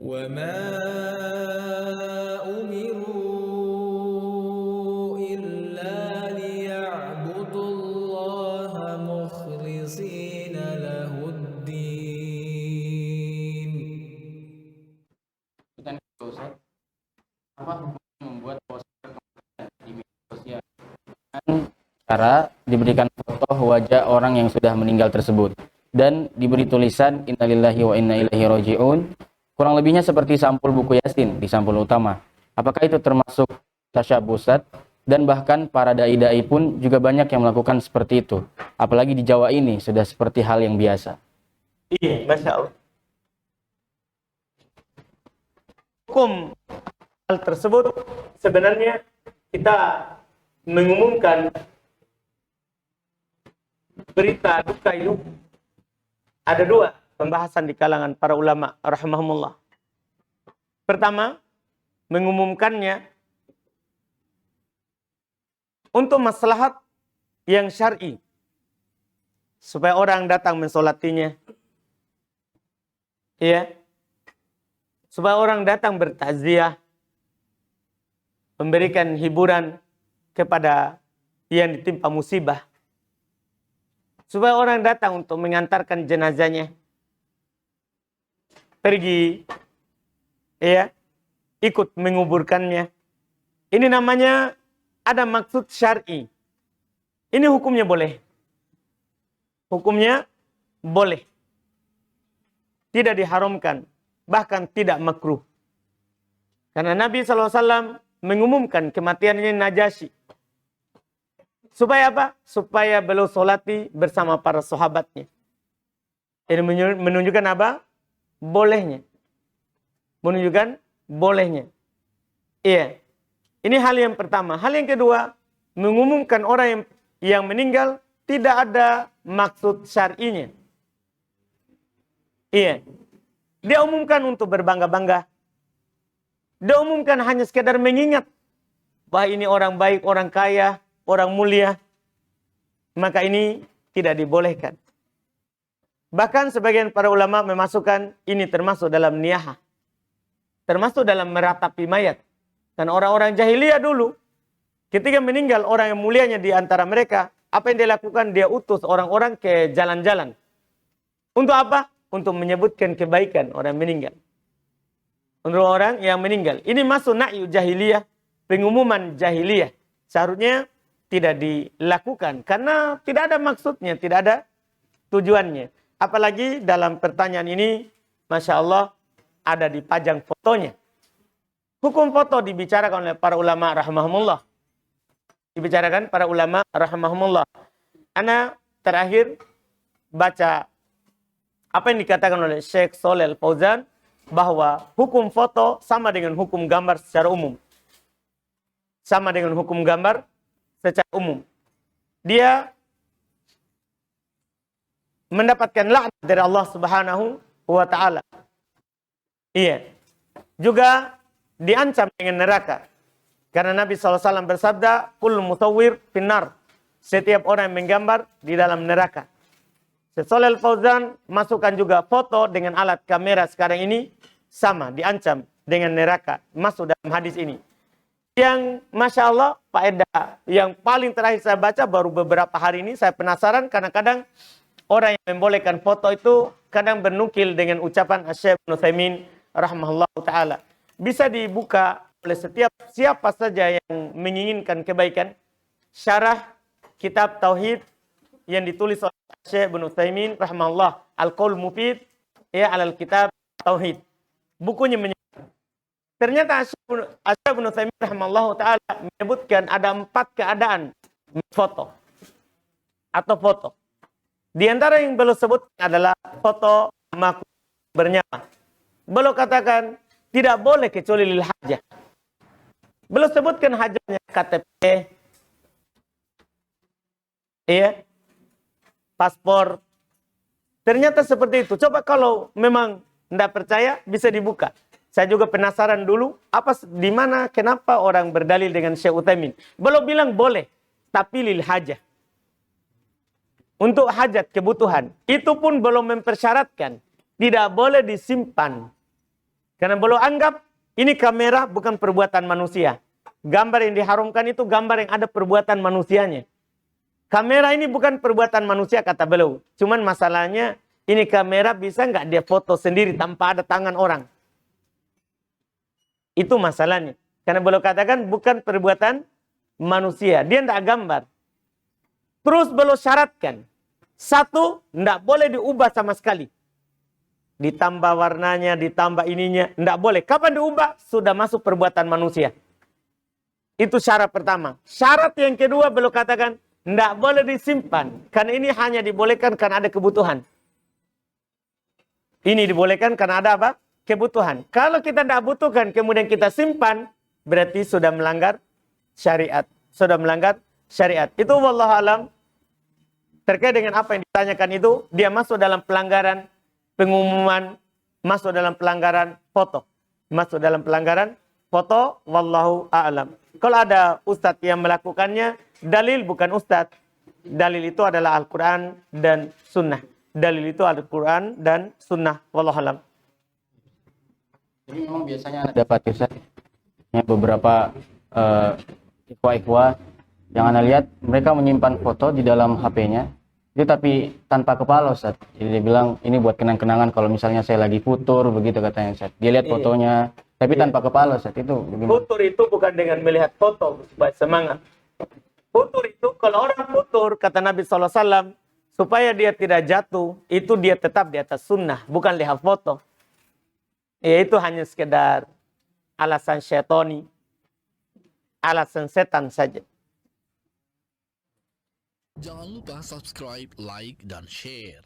وما أمروا إلا ليعبدوا الله مخلصين له الدين. Apa membuat poster di media sosial? Cara diberikan foto wajah orang yang sudah meninggal tersebut dan diberi tulisan innalillahi wa inna ilaihi raji'un, kurang lebihnya seperti sampul buku Yasin di sampul utama. Apakah itu termasuk tasyabuh, Ustaz? Dan bahkan para dai-dai pun juga banyak yang melakukan seperti itu. Apalagi di Jawa ini sudah seperti hal yang biasa. Iya, Masya Allah. Hukum hal tersebut sebenarnya kita mengumumkan berita duka itu ada dua pembahasan di kalangan para ulama rahimahumullah. Pertama, mengumumkannya untuk maslahat yang syar'i supaya orang datang mensolatinya, ya, supaya orang datang bertakziah, memberikan hiburan kepada yang ditimpa musibah, supaya orang datang untuk mengantarkan jenazahnya pergi, ya, ikut menguburkannya. Ini namanya ada maksud syar'i. Ini hukumnya boleh. Hukumnya boleh. Tidak diharamkan, bahkan tidak makruh. Karena Nabi SAW mengumumkan kematiannya Najasyi. Supaya apa? Supaya beliau solati bersama para sahabatnya. Ini menunjukkan apa? Bolehnya. Menunjukkan bolehnya. Iya. Ini hal yang pertama. Hal yang kedua, mengumumkan orang yang meninggal tidak ada maksud syar'inya. Iya. Dia umumkan untuk berbangga-bangga. Dia umumkan hanya sekedar mengingat bahwa ini orang baik, orang kaya, orang mulia. Maka ini tidak dibolehkan. Bahkan sebagian para ulama memasukkan ini termasuk dalam niyahah. Termasuk dalam meratapi mayat. Dan orang-orang jahiliyah dulu, ketika meninggal orang yang mulianya di antara mereka, apa yang dia lakukan? Dia utus orang-orang ke jalan-jalan. Untuk apa? Untuk menyebutkan kebaikan orang meninggal. Untuk orang yang meninggal. Ini masuk na'yu jahiliyah, pengumuman jahiliyah. Seharusnya tidak dilakukan. Karena tidak ada maksudnya, tidak ada tujuannya. Apalagi dalam pertanyaan ini, Masya Allah, ada dipajang fotonya. Hukum foto dibicarakan oleh para ulama rahimahumullah. Dibicarakan para ulama rahimahumullah. Ana terakhir baca apa yang dikatakan oleh Syekh Shalih Al-Fauzan, bahwa hukum foto sama dengan hukum gambar secara umum. Sama dengan hukum gambar secara umum. Dia mendapatkan laknat dari Allah Subhanahu wa taala. Iya. Juga diancam dengan neraka. Karena Nabi SAW bersabda, "Kullu musawwir finnar." Setiap orang yang menggambar di dalam neraka. Shalih Al-Fauzan masukkan juga foto dengan alat kamera sekarang ini sama, diancam dengan neraka. Masuk dalam hadis ini. Yang Masya Allah, faedah yang paling terakhir saya baca baru beberapa hari ini, saya penasaran karena kadang orang yang membolehkan foto itu kadang bernukil dengan ucapan Syekh Ibnu Utsaimin rahimahullah ta'ala. Bisa dibuka oleh setiap siapa saja yang menginginkan kebaikan. Syarah kitab Tauhid yang ditulis oleh Syekh Ibnu Utsaimin rahimahullah, Al-Qaul Mufid ya alal kitab Tauhid. Bukunya menyebutkan. Ternyata Syekh Ibnu Utsaimin rahimahullah ta'ala menyebutkan ada 4 keadaan foto atau foto. Di antara yang beliau sebut adalah foto makhluk bernyawa. Beliau katakan tidak boleh kecuali lil hajah. Beliau sebutkan hajatnya KTP, iya, paspor. Ternyata seperti itu. Coba kalau memang tidak percaya bisa dibuka. Saya juga penasaran dulu di mana kenapa orang berdalil dengan Syekh Utsaimin. Beliau bilang boleh, tapi lil hajah. Untuk hajat, kebutuhan. Itu pun belum mempersyaratkan. Tidak boleh disimpan. Karena beliau anggap ini kamera bukan perbuatan manusia. Gambar yang diharamkan itu gambar yang ada perbuatan manusianya. Kamera ini bukan perbuatan manusia kata beliau. Cuman masalahnya ini kamera bisa nggak dia foto sendiri tanpa ada tangan orang. Itu masalahnya. Karena beliau katakan bukan perbuatan manusia. Dia tidak gambar. Terus beliau syaratkan. Satu, tidak boleh diubah sama sekali. Ditambah warnanya, ditambah ininya. Tidak boleh. Kapan diubah? Sudah masuk perbuatan manusia. Itu syarat pertama. Syarat yang kedua beliau katakan, tidak boleh disimpan. Karena ini hanya dibolehkan karena ada kebutuhan. Ini dibolehkan karena ada apa? Kebutuhan. Kalau kita tidak butuhkan, kemudian kita simpan, berarti sudah melanggar syariat. Sudah melanggar syariat. Itu wallahu alam. Terkait dengan apa yang ditanyakan itu, dia masuk dalam pelanggaran pengumuman, masuk dalam pelanggaran foto. Masuk dalam pelanggaran foto, wallahu a'lam. Kalau ada ustadz yang melakukannya, dalil bukan ustadz. Dalil itu adalah Al-Quran dan Sunnah. Dalil itu Al-Quran dan Sunnah, wallahu a'lam. Jadi memang biasanya dapat Ustaz, ya, beberapa ikhwah-ikhwah yang Anda lihat mereka menyimpan foto di dalam HP-nya itu tapi tanpa kepala Ustaz. Jadi dia bilang ini buat kenang-kenangan kalau misalnya saya lagi futur begitu katanya Ustaz. Dia lihat fotonya tapi tanpa kepala Ustaz. Itu bagaimana? Futur itu bukan dengan melihat foto supaya semangat. Futur itu kalau orang futur kata Nabi SAW supaya dia tidak jatuh itu dia tetap di atas sunnah bukan lihat foto. Ya itu hanya sekedar alasan syaitani, alasan setan saja. Jangan lupa subscribe, like, dan share.